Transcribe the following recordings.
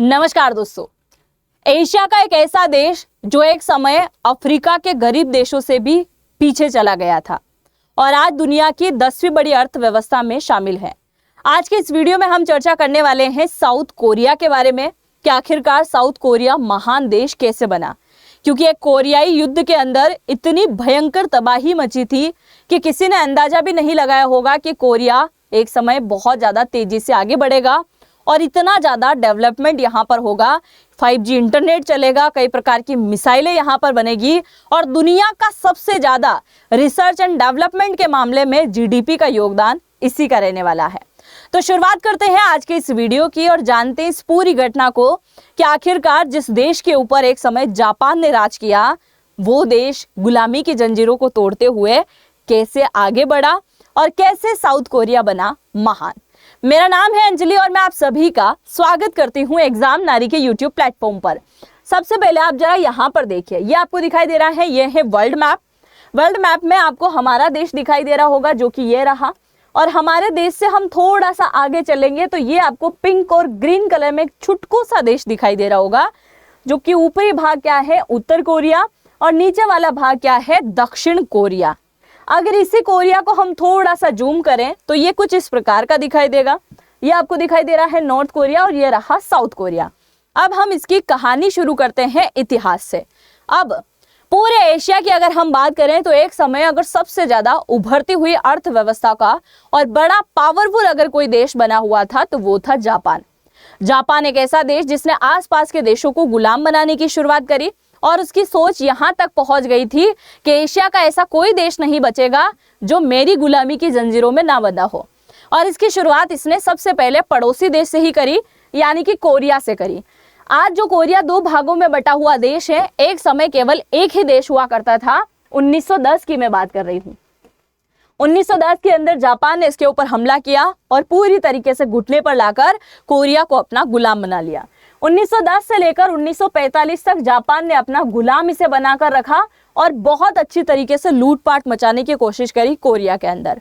नमस्कार दोस्तों। एशिया का एक ऐसा देश जो एक समय अफ्रीका के गरीब देशों से भी पीछे चला गया था और आज दुनिया की 10वीं बड़ी अर्थव्यवस्था में शामिल है। आज के इस वीडियो में हम चर्चा करने वाले हैं साउथ कोरिया के बारे में कि आखिरकार साउथ कोरिया महान देश कैसे बना, क्योंकि एक कोरियाई युद्ध के अंदर इतनी भयंकर तबाही मची थी कि किसी ने अंदाजा भी नहीं लगाया होगा कि कोरिया एक समय बहुत ज़्यादा तेजी से आगे बढ़ेगा और इतना ज़्यादा डेवलपमेंट यहाँ पर होगा। 5G इंटरनेट चलेगा, कई प्रकार की मिसाइलें यहाँ पर बनेगी और दुनिया का सबसे ज़्यादा रिसर्च एंड डेवलपमेंट के मामले में GDP का योगदान इसी का रहने वाला है। तो शुरुआत करते हैं आज के इस वीडियो की और जानते हैं इस पूरी घटना को कि आखिरकार जिस देश के ऊपर एक समय जापान ने राज किया, वो देश गुलामी की जंजीरों को तोड़ते हुए कैसे आगे बढ़ा और कैसे साउथ कोरिया बना महान। मेरा नाम है अंजलि और मैं आप सभी का स्वागत करती हूँ एग्जाम नारी के YouTube प्लेटफॉर्म पर। सबसे पहले आप जरा यहाँ पर देखिए, ये आपको दिखाई दे रहा है, ये है वर्ल्ड मैप। वर्ल्ड मैप में आपको हमारा देश दिखाई दे रहा होगा जो कि ये रहा, और हमारे देश से हम थोड़ा सा आगे चलेंगे तो ये आपको पिंक और ग्रीन कलर में एक छुटकू सा देश दिखाई दे रहा होगा, जो कि ऊपरी भाग क्या है उत्तर कोरिया और नीचे वाला भाग क्या है दक्षिण कोरिया। अगर इसी कोरिया को हम थोड़ा सा जूम करें तो ये कुछ इस प्रकार का दिखाई देगा। ये आपको दिखाई दे रहा है नॉर्थ कोरिया और ये रहा साउथ कोरिया। अब हम इसकी कहानी शुरू करते हैं इतिहास से। अब पूरे एशिया की अगर हम बात करें तो एक समय अगर सबसे ज्यादा उभरती हुई अर्थव्यवस्था का और बड़ा पावरफुल अगर कोई देश बना हुआ था तो वो था जापान। जापान एक ऐसा देश जिसने आसपास के देशों को गुलाम बनाने की शुरुआत करी और उसकी सोच यहाँ तक पहुँच गई थी कि एशिया का ऐसा कोई देश नहीं बचेगा जो मेरी गुलामी की जंजीरों में ना बंधा हो। और इसकी शुरुआत इसने सबसे पहले पड़ोसी देश से ही करी, यानी कि कोरिया से करी। आज जो कोरिया दो भागों में बटा हुआ देश है, एक समय केवल एक ही देश हुआ करता था। 1910 की मैं बात कर रही हूँ। 1910 के अंदर जापान ने इसके ऊपर हमला किया और पूरी तरीके से घुटने पर लाकर कोरिया को अपना गुलाम बना लिया। 1910 से लेकर 1945 तक जापान ने अपना गुलाम इसे बनाकर रखा और बहुत अच्छी तरीके से लूटपाट मचाने की कोशिश करी कोरिया के अंदर।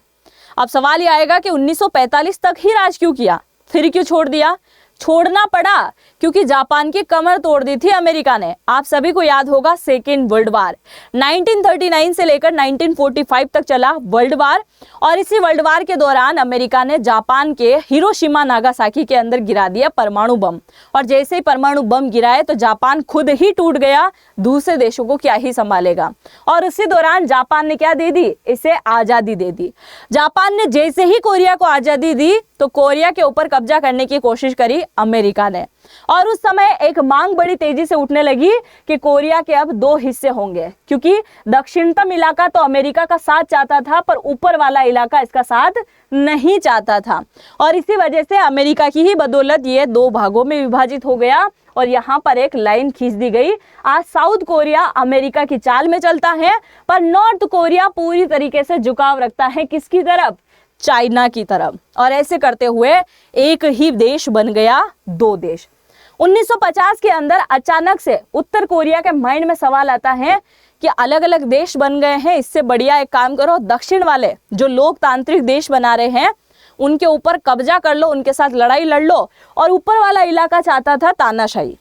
अब सवाल ये आएगा कि 1945 तक ही राज क्यों किया, फिर क्यों छोड़ दिया? छोड़ना पड़ा क्योंकि जापान की कमर तोड़ दी थी अमेरिका ने। आप सभी को याद होगा सेकेंड वर्ल्ड वार 1939 से लेकर 1945 तक चला वर्ल्ड वार, और इसी वर्ल्ड वार के दौरान अमेरिका ने जापान के हिरोशिमा नागासाकी के अंदर गिरा दिया परमाणु बम, और जैसे ही परमाणु बम गिराए तो जापान खुद ही टूट गया, दूसरे देशों को क्या ही संभालेगा। और उसी दौरान जापान ने क्या दे दी, इसे आज़ादी दे दी। जापान ने जैसे ही कोरिया को आज़ादी दी तो कोरिया के ऊपर कब्जा करने की कोशिश करी अमेरिका ने, और उस समय एक मांग बड़ी तेजी से उठने लगी कि कोरिया के अब दो हिस्से होंगे, क्योंकि दक्षिणतम इलाका तो अमेरिका का साथ चाहता था पर ऊपर वाला इलाका इसका साथ नहीं चाहता था, और इसी वजह से अमेरिका की ही बदौलत ये दो भागों में विभाजित हो गया और यहाँ पर एक लाइन खींच दी गई। आज साउथ कोरिया अमेरिका की चाल में चलता है, पर नॉर्थ कोरिया पूरी तरीके से झुकाव रखता है किसकी तरफ, चाइना की तरफ, और ऐसे करते हुए एक ही देश बन गया दो देश। 1950 के अंदर अचानक से उत्तर कोरिया के माइंड में सवाल आता है कि अलग अलग देश बन गए हैं, इससे बढ़िया एक काम करो, दक्षिण वाले जो लोकतांत्रिक देश बना रहे हैं उनके ऊपर कब्जा कर लो, उनके साथ लड़ाई लड़ लो। और ऊपर वाला इलाका चाहता था तानाशाही।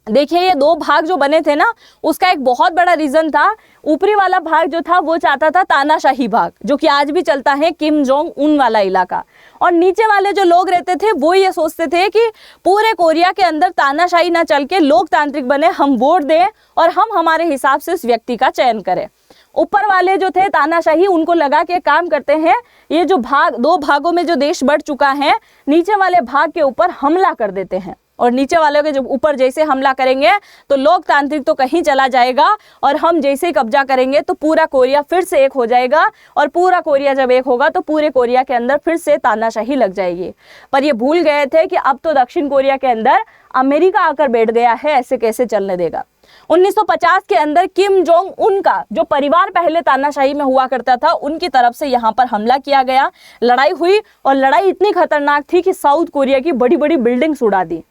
देखिए ये दो भाग जो बने थे ना, उसका एक बहुत बड़ा रीजन था। ऊपरी वाला भाग जो था वो चाहता था तानाशाही भाग, जो कि आज भी चलता है, किम जोंग उन वाला इलाका, और नीचे वाले जो लोग रहते थे वो ये सोचते थे कि पूरे कोरिया के अंदर तानाशाही ना चल के लोकतांत्रिक बने, हम वोट दें और हम हमारे हिसाब से उस व्यक्ति का चयन करें। ऊपर वाले जो थे तानाशाही, उनको लगा के काम करते हैं, ये जो भाग दो भागों में जो देश बढ़ चुका है, नीचे वाले भाग के ऊपर हमला कर देते हैं, और नीचे वालों के जब ऊपर जैसे हमला करेंगे तो लोकतांत्रिक तो कहीं चला जाएगा, और हम जैसे ही कब्जा करेंगे तो पूरा कोरिया फिर से एक हो जाएगा, और पूरा कोरिया जब एक होगा तो पूरे कोरिया के अंदर फिर से तानाशाही लग जाएगी। पर ये भूल गए थे कि अब तो दक्षिण कोरिया के अंदर अमेरिका आकर बैठ गया है, ऐसे कैसे चलने देगा। 1950 के अंदर किम जोंग उन का जो परिवार पहले तानाशाही में हुआ करता था, उनकी तरफ से यहाँ पर हमला किया गया, लड़ाई हुई, और लड़ाई इतनी खतरनाक थी कि साउथ कोरिया की बड़ी बड़ी बिल्डिंग्स उड़ा दी।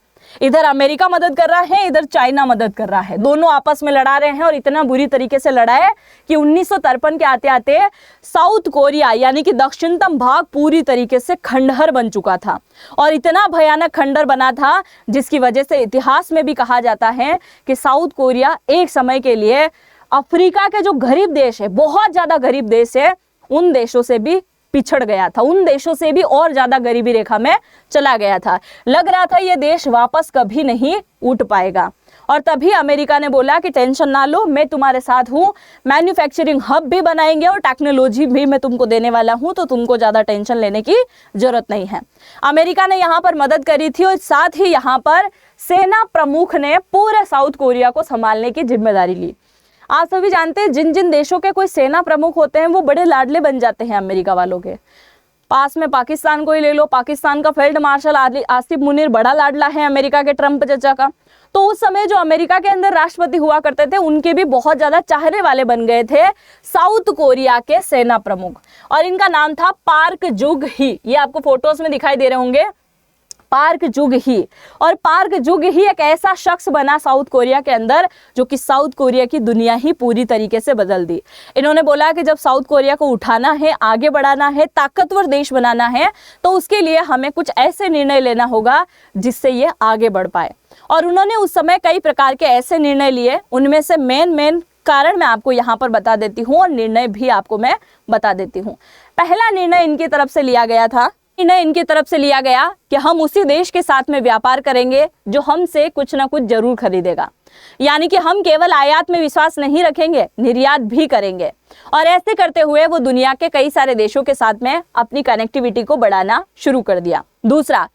इधर अमेरिका मदद कर रहा है, इधर चाइना मदद कर रहा है, दोनों आपस में लड़ा रहे हैं और इतना बुरी तरीके से लड़ा है कि 1953 के आते आते साउथ कोरिया यानी कि दक्षिणतम भाग पूरी तरीके से खंडहर बन चुका था और इतना भयानक खंडहर बना था जिसकी वजह से इतिहास में भी कहा जाता है कि साउथ कोरिया एक समय के लिए अफ्रीका के जो गरीब देश है, बहुत ज्यादा गरीब देश है, उन देशों से भी पिछड़ गया था, उन देशों से भी और ज्यादा गरीबी रेखा में चला गया था। लग रहा था ये देश वापस कभी नहीं उठ पाएगा। और तभी अमेरिका ने बोला कि टेंशन ना लो, मैं तुम्हारे साथ हूँ, मैन्युफैक्चरिंग हब भी बनाएंगे और टेक्नोलॉजी भी मैं तुमको देने वाला हूँ, तो तुमको ज़्यादा टेंशन लेने की जरूरत नहीं है। अमेरिका ने यहाँ पर मदद करी थी और साथ ही यहाँ पर सेना प्रमुख ने पूरे साउथ कोरिया को संभालने की जिम्मेदारी ली। आप सभी जानते हैं जिन जिन देशों के कोई सेना प्रमुख होते हैं वो बड़े लाडले बन जाते हैं अमेरिका वालों के। पास में पाकिस्तान को ही ले लो, पाकिस्तान का फील्ड मार्शल आसिफ मुनीर बड़ा लाडला है अमेरिका के ट्रंप चचा का। तो उस समय जो अमेरिका के अंदर राष्ट्रपति हुआ करते थे उनके भी बहुत ज्यादा चाहने वाले बन गए थे साउथ कोरिया के सेना प्रमुख, और इनका नाम था पार्क जुग ही। ये आपको फोटोज में दिखाई दे रहे होंगे, पार्क जुग ही। और पार्क जुग ही एक ऐसा शख्स बना साउथ कोरिया के अंदर जो कि साउथ कोरिया की दुनिया ही पूरी तरीके से बदल दी। इन्होंने बोला कि जब साउथ कोरिया को उठाना है, आगे बढ़ाना है, ताकतवर देश बनाना है, तो उसके लिए हमें कुछ ऐसे निर्णय लेना होगा जिससे ये आगे बढ़ पाए। और उन्होंने उस समय कई प्रकार के ऐसे निर्णय लिए, उनमें से मेन कारण मैं आपको यहाँ पर बता देती हूँ और निर्णय भी आपको मैं बता देती हूँ। पहला निर्णय इनकी तरफ से लिया गया कि हम उसी देश के साथ में व्यापार करेंगे जो हमसे कुछ ना कुछ जरूर खरीदेगा, यानी कि हम केवल आयात में विश्वास नहीं रखेंगे, निर्यात भी करेंगे। और ऐसे करते हुए वो दुनिया के कई सारे देशों के साथ में अपनी कनेक्टिविटी को बढ़ाना शुरू कर दिया। दूसरा,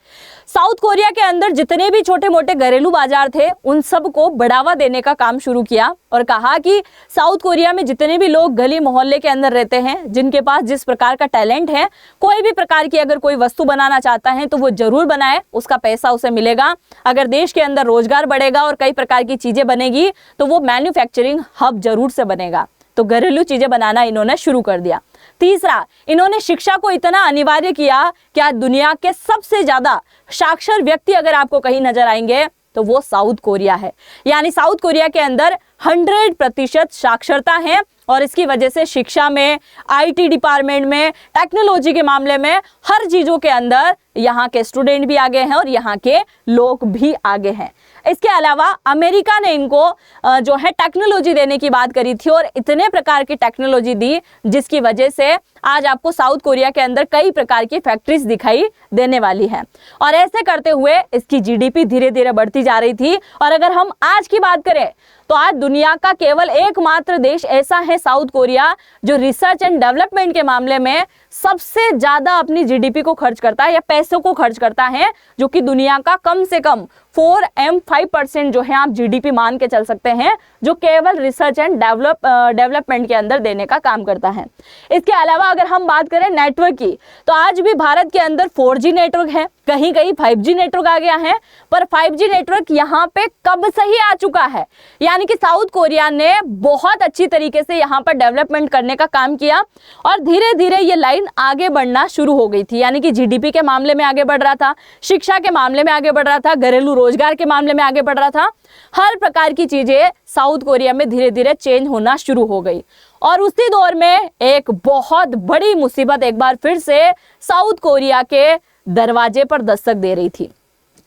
साउथ कोरिया के अंदर जितने भी छोटे मोटे घरेलू बाजार थे उन सब को बढ़ावा देने का काम शुरू किया और कहा कि साउथ कोरिया में जितने भी लोग गली मोहल्ले के अंदर रहते हैं, जिनके पास जिस प्रकार का टैलेंट है, कोई भी प्रकार की अगर कोई वस्तु बनाना चाहता है तो वो जरूर बनाए, उसका पैसा उसे मिलेगा। अगर देश के अंदर रोजगार बढ़ेगा और कई प्रकार की चीजें बनेगी तो वो मैन्युफैक्चरिंग हब जरूर से बनेगा। तो घरेलू चीजें बनाना इन्होंने शुरू कर दिया। तीसरा, इन्होंने शिक्षा को इतना अनिवार्य किया कि आज दुनिया के सबसे ज्यादा साक्षर व्यक्ति अगर आपको कहीं नजर आएंगे तो वो साउथ कोरिया है। यानी साउथ कोरिया के अंदर 100% साक्षरता है और इसकी वजह से शिक्षा में, आईटी डिपार्टमेंट में, टेक्नोलॉजी के मामले में, हर चीजों के अंदर यहाँ के स्टूडेंट भी आगे हैं और यहाँ के लोग भी आगे हैं। इसके अलावा अमेरिका ने इनको जो है टेक्नोलॉजी देने की बात करी थी और इतने प्रकार की टेक्नोलॉजी दी जिसकी वजह से आज आपको साउथ कोरिया के अंदर कई प्रकार की फैक्ट्रीज दिखाई देने वाली है। और ऐसे करते हुए इसकी जीडीपी धीरे धीरे बढ़ती जा रही थी। और अगर हम आज की बात करें तो आज दुनिया का केवल एकमात्र देश ऐसा है साउथ कोरिया जो रिसर्च एंड डेवलपमेंट के मामले में सबसे ज्यादा अपनी जीडीपी को खर्च करता है या पैसों को खर्च करता है, जो कि दुनिया का कम से कम 4-5% जो है आप जीडीपी मान के चल सकते हैं, जो केवल रिसर्च एंड डेवलपमेंट के अंदर देने का काम करता है। इसके अलावा अगर हम बात करें नेटवर्क की तो आज भी भारत के अंदर 4G नेटवर्क है, कहीं कहीं 5G नेटवर्क आ गया है, पर 5G नेटवर्क यहाँ पे कब से ही आ चुका है। यानी कि साउथ कोरिया ने बहुत अच्छी तरीके से यहाँ पर डेवलपमेंट करने का काम किया और धीरे धीरे ये लाइन आगे बढ़ना शुरू हो गई थी। यानी कि जीडीपी के मामले में आगे बढ़ रहा था, शिक्षा के मामले में आगे बढ़ रहा था, घरेलू रोजगार के मामले में आगे बढ़ रहा था। हर प्रकार की चीजें साउथ कोरिया में धीरे धीरे चेंज होना शुरू हो गई। और उसी दौर में एक बहुत बड़ी मुसीबत एक बार फिर से साउथ कोरिया के दरवाजे पर दस्तक दे रही थी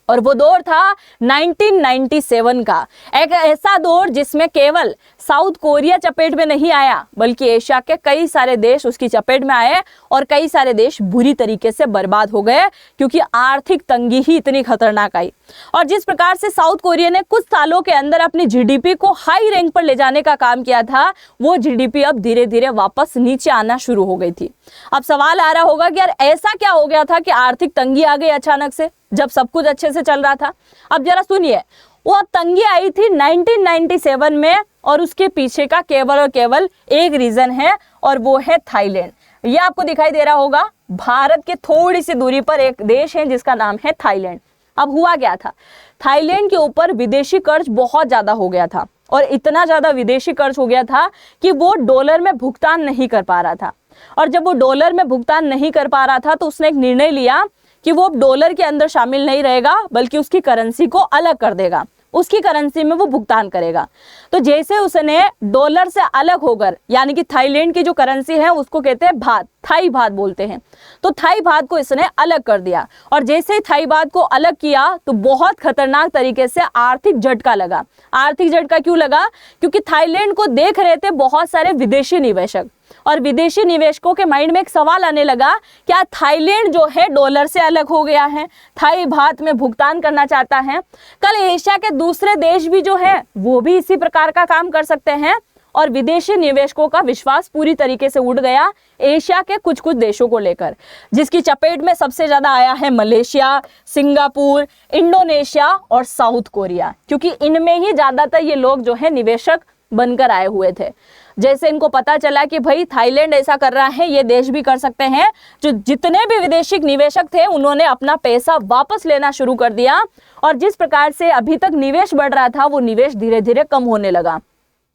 और वो दौर था 1997 का। एक ऐसा दौर जिसमें केवल साउथ कोरिया चपेट में नहीं आया बल्कि एशिया के कई सारे देश उसकी चपेट में आए और कई सारे देश बुरी तरीके से बर्बाद हो गए क्योंकि आर्थिक तंगी ही इतनी खतरनाक आई। और जिस प्रकार से साउथ कोरिया ने कुछ सालों के अंदर अपनी जीडीपी को हाई रैंक पर ले जाने का काम किया था, वो जीडीपी अब धीरे धीरे वापस नीचे आना शुरू हो गई थी। अब सवाल आ रहा होगा कि यार ऐसा क्या हो गया था कि आर्थिक तंगी आ गई अचानक से जब सब कुछ अच्छे से चल रहा था। अब जरा सुनिए, वो तंगी आई थी 1997 में और उसके पीछे का केवल और केवल एक रीजन है और वो है थाईलैंड। ये आपको दिखाई दे रहा होगा, भारत के थोड़ी सी दूरी पर एक देश है जिसका नाम है थाईलैंड। अब हुआ क्या था, थाईलैंड के ऊपर विदेशी कर्ज बहुत ज्यादा हो गया था और इतना ज्यादा विदेशी कर्ज हो गया था कि वो डॉलर में भुगतान नहीं कर पा रहा था। और जब वो डॉलर में भुगतान नहीं कर पा रहा था तो उसने एक निर्णय लिया कि कि वो डॉलर के अंदर शामिल नहीं रहेगा, बल्कि उसकी करेंसी को अलग कर देगा, उसकी करेंसी में वो भुगतान करेगा। तो जैसे उसने डॉलर से अलग होकर, यानी कि थाईलैंड की जो करेंसी है उसको कहते हैं बात, थाई बात बोलते हैं, तो थाई बात को इसने अलग कर दिया। और जैसे ही थाई बात को अलग किया तो बहुत खतरनाक तरीके से आर्थिक झटका लगा। आर्थिक झटका क्यों लगा? क्योंकि थाईलैंड को देख रहे थे बहुत सारे विदेशी निवेशक, और विदेशी निवेशकों के माइंड में एक सवाल आने लगा, क्या थाईलैंड जो है डॉलर से अलग हो गया है, थाई बात में भुगतान करना चाहता है? कल एशिया के दूसरे देश भी जो है वो भी इसी प्रकार का काम कर सकते हैं। और विदेशी निवेशकों का विश्वास पूरी तरीके से उड़ गया एशिया के कुछ कुछ देशों को लेकर, जिसकी चपेट में सबसे ज्यादा आया है मलेशिया, सिंगापुर, इंडोनेशिया और साउथ कोरिया, क्योंकि इनमें ही ज्यादातर ये लोग जो है निवेशक बनकर आए हुए थे। जैसे इनको पता चला कि भाई थाईलैंड ऐसा कर रहा है, ये देश भी कर सकते हैं, जो जितने भी विदेशी निवेशक थे उन्होंने अपना पैसा वापस लेना शुरू कर दिया। और जिस प्रकार से अभी तक निवेश बढ़ रहा था, वो निवेश धीरे धीरे कम होने लगा।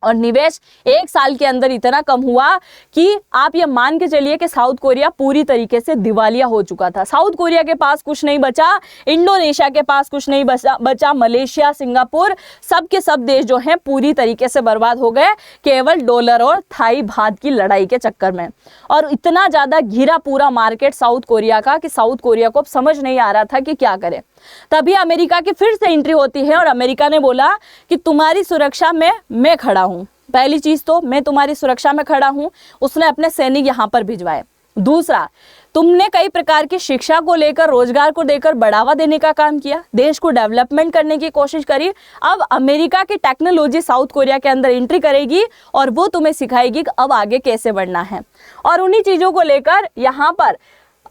और निवेश 1 साल के अंदर इतना कम हुआ कि आप ये मान के चलिए कि साउथ कोरिया पूरी तरीके से दिवालिया हो चुका था। साउथ कोरिया के पास कुछ नहीं बचा, इंडोनेशिया के पास कुछ नहीं बचा, मलेशिया, सिंगापुर, सब के सब देश जो हैं पूरी तरीके से बर्बाद हो गए, केवल डॉलर और थाई बात की लड़ाई के चक्कर में। और इतना ज़्यादा घिरा पूरा मार्केट साउथ कोरिया का कि साउथ कोरिया को अब समझ नहीं आ रहा था कि क्या करे। तभी अमेरिका की फिर से एंट्री होती है, और अमेरिका ने बोला कि तुम्हारी सुरक्षा में मैं खड़ा हूं। पहली चीज तो मैं तुम्हारी सुरक्षा में खड़ा हूं, उसने अपने सैनिक यहां पर भिजवाए। दूसरा, तुमने कई प्रकार की शिक्षा को लेकर, रोजगार को देकर बढ़ावा देने का काम किया, देश को डेवलपमेंट करने की कोशिश करी। अब अमेरिका की टेक्नोलॉजी साउथ कोरिया के अंदर एंट्री करेगी और वो तुम्हें सिखाएगी कि अब आगे कैसे बढ़ना है। और उन्हीं चीजों को लेकर यहाँ पर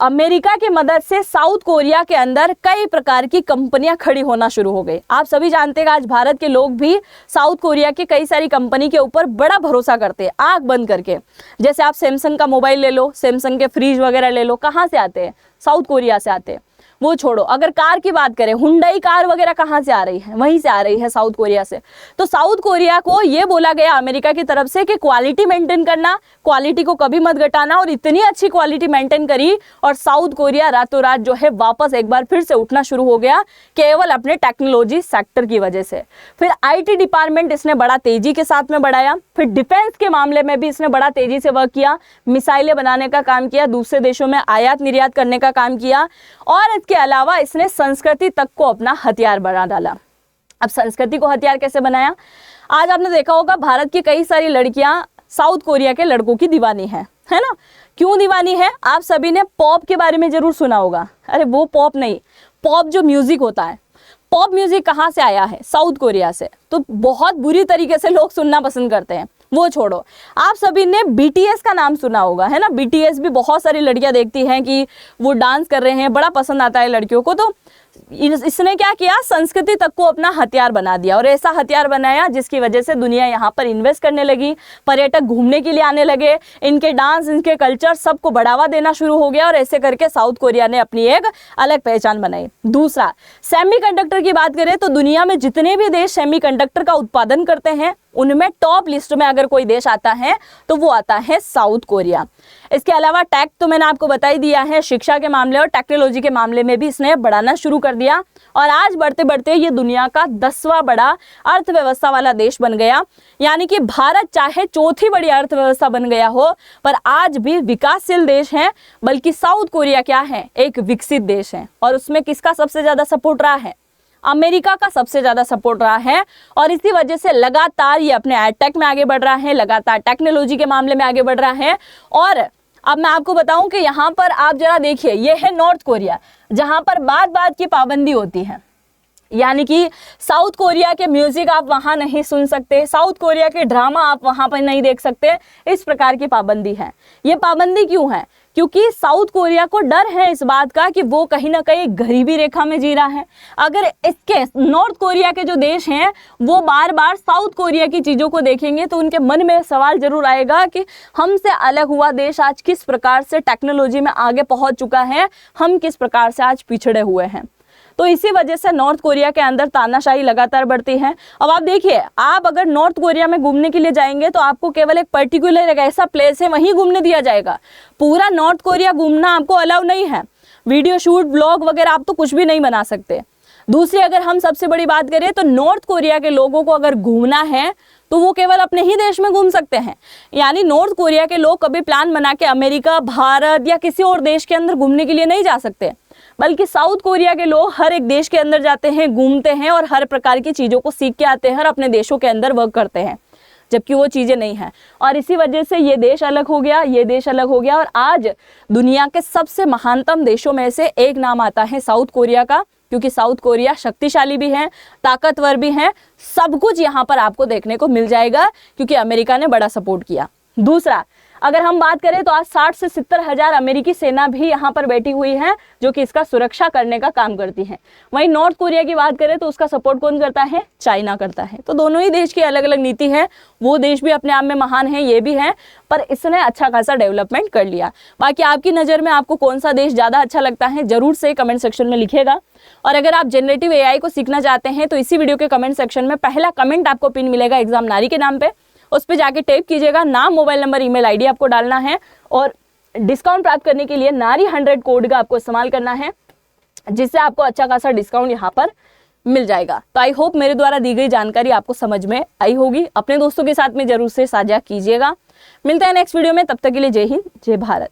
अमेरिका की मदद से साउथ कोरिया के अंदर कई प्रकार की कंपनियां खड़ी होना शुरू हो गई। आप सभी जानते हैं कि आज भारत के लोग भी साउथ कोरिया की कई सारी कंपनी के ऊपर बड़ा भरोसा करते हैं, आंख बंद करके। जैसे आप सैमसंग का मोबाइल ले लो, सैमसंग के फ्रिज वगैरह ले लो, कहाँ से आते हैं? साउथ कोरिया से आते हैं। वो छोड़ो, अगर कार की बात करें, हुंडई कार वगैरह कहाँ से आ रही है? वहीं से आ रही है, साउथ कोरिया से। तो साउथ कोरिया को ये बोला गया अमेरिका की तरफ से कि क्वालिटी मेंटेन करना, क्वालिटी को कभी मत घटाना, और इतनी अच्छी क्वालिटी मेंटेन करी और साउथ कोरिया रातों रात जो है वापस एक बार फिर से उठना शुरू हो गया, केवल अपने टेक्नोलॉजी सेक्टर की वजह से। फिर IT डिपार्टमेंट इसने बड़ा तेजी के साथ में बढ़ाया, फिर डिफेंस के मामले में भी इसने बड़ा तेजी से वर्क किया, मिसाइलें बनाने का काम किया, दूसरे देशों में आयात निर्यात करने का काम किया, और के अलावा इसने संस्कृति तक को अपना हथियार बना डाला। अब संस्कृति को हथियार कैसे बनाया? आज आपने देखा होगा भारत की कई सारी लड़कियां साउथ कोरिया के लड़कों की दीवानी है ना? क्यों दीवानी है? आप सभी ने पॉप के बारे में जरूर सुना होगा। अरे वो पॉप नहीं, पॉप जो म्यूजिक होता है, पॉप म्यूजिक कहाँ से आया है? साउथ कोरिया से। तो बहुत बुरी तरीके से लोग सुनना पसंद करते हैं। वो छोड़ो, आप सभी ने BTS का नाम सुना होगा, है ना? BTS भी बहुत सारी लड़कियां देखती हैं कि वो डांस कर रहे हैं, बड़ा पसंद आता है लड़कियों को। तो इसने क्या किया? संस्कृति तक को अपना हथियार बना दिया, और ऐसा हथियार बनाया जिसकी वजह से दुनिया यहाँ पर इन्वेस्ट करने लगी, पर्यटक घूमने के लिए आने लगे, इनके डांस, इनके कल्चर सबको बढ़ावा देना शुरू हो गया, और ऐसे करके साउथ कोरिया ने अपनी एक अलग पहचान बनाई। दूसरा, सेमीकंडक्टर की बात करें तो दुनिया में जितने भी देश सेमीकंडक्टर का उत्पादन करते हैं उनमें टॉप लिस्ट में अगर कोई देश आता है तो वो आता है साउथ कोरिया। इसके अलावा टैक्स तो मैंने आपको बता ही दिया है, शिक्षा के मामले और टेक्नोलॉजी के मामले में भी इसने बढ़ाना शुरू कर दिया, और आज बढ़ते बढ़ते ये दुनिया का 10वां बड़ा अर्थव्यवस्था वाला देश बन गया। यानी कि भारत चाहे चौथी बड़ी अर्थव्यवस्था बन गया हो, पर आज भी विकासशील देश है, बल्कि साउथ कोरिया क्या है? एक विकसित देश है। और उसमें किसका सबसे ज्यादा सपोर्ट रहा है? अमेरिका का सबसे ज्यादा सपोर्ट रहा है, और इसी वजह से लगातार ये अपने एडटेक में आगे बढ़ रहा है, लगातार टेक्नोलॉजी के मामले में आगे बढ़ रहा है। और अब मैं आपको बताऊं कि यहाँ पर आप जरा देखिए, ये है नॉर्थ कोरिया, जहां पर बात की पाबंदी होती है। यानी कि साउथ कोरिया के म्यूजिक आप वहां नहीं सुन सकते, साउथ कोरिया के ड्रामा आप वहां पर नहीं देख सकते, इस प्रकार की पाबंदी है। ये पाबंदी क्यों है? क्योंकि साउथ कोरिया को डर है इस बात का कि वो कहीं ना कहीं गरीबी रेखा में जी रहा है। अगर इसके नॉर्थ कोरिया के जो देश हैं वो बार बार साउथ कोरिया की चीज़ों को देखेंगे तो उनके मन में सवाल जरूर आएगा कि हमसे अलग हुआ देश आज किस प्रकार से टेक्नोलॉजी में आगे पहुंच चुका है, हम किस प्रकार से आज पिछड़े हुए हैं। तो इसी वजह से नॉर्थ कोरिया के अंदर तानाशाही लगातार बढ़ती है। अब आप देखिए, आप अगर नॉर्थ कोरिया में घूमने के लिए जाएंगे तो आपको केवल एक पर्टिकुलर एक ऐसा प्लेस है वहीं घूमने दिया जाएगा, पूरा नॉर्थ कोरिया घूमना आपको अलाउ नहीं है। वीडियो शूट, ब्लॉग वगैरह आप तो कुछ भी नहीं बना सकते। दूसरी अगर हम सबसे बड़ी बात करें तो नॉर्थ कोरिया के लोगों को अगर घूमना है तो वो केवल अपने ही देश में घूम सकते हैं। यानी नॉर्थ कोरिया के लोग कभी प्लान बना के अमेरिका, भारत या किसी और देश के अंदर घूमने के लिए नहीं जा सकते, बल्कि साउथ कोरिया के लोग हर एक देश के अंदर जाते हैं, घूमते हैं और हर प्रकार की चीज़ों को सीख के आते हैं और अपने देशों के अंदर वर्क करते हैं, जबकि वो चीज़ें नहीं हैं। और इसी वजह से ये देश अलग हो गया, ये देश अलग हो गया और आज दुनिया के सबसे महानतम देशों में से एक नाम आता है साउथ कोरिया का, क्योंकि साउथ कोरिया शक्तिशाली भी है, ताकतवर भी है, सब कुछ यहाँ पर आपको देखने को मिल जाएगा क्योंकि अमेरिका ने बड़ा सपोर्ट किया। दूसरा, अगर हम बात करें तो आज 60 से 70 हजार अमेरिकी सेना भी यहाँ पर बैठी हुई है जो कि इसका सुरक्षा करने का काम करती है। वहीं नॉर्थ कोरिया की बात करें तो उसका सपोर्ट कौन करता है? चाइना करता है। तो दोनों ही देश की अलग अलग नीति है, वो देश भी अपने आप में महान है, ये भी है, पर इसने अच्छा खासा डेवलपमेंट कर लिया। बाकी आपकी नज़र में आपको कौन सा देश ज़्यादा अच्छा लगता है जरूर से कमेंट सेक्शन में लिखिएगा। और अगर आप जनरेटिव AI को सीखना चाहते हैं तो इसी वीडियो के कमेंट सेक्शन में पहला कमेंट आपको पिन मिलेगा एग्जाम नारी के नाम पे, उस पर जाके टाइप कीजिएगा, नाम, मोबाइल नंबर, ईमेल आईडी आपको डालना है और डिस्काउंट प्राप्त करने के लिए नारी 100 कोड का आपको इस्तेमाल करना है, जिससे आपको अच्छा खासा डिस्काउंट यहाँ पर मिल जाएगा। तो आई होप मेरे द्वारा दी गई जानकारी आपको समझ में आई होगी। अपने दोस्तों के साथ में जरूर से साझा कीजिएगा। मिलते हैं नेक्स्ट वीडियो में, तब तक के लिए जय हिंद, जय भारत।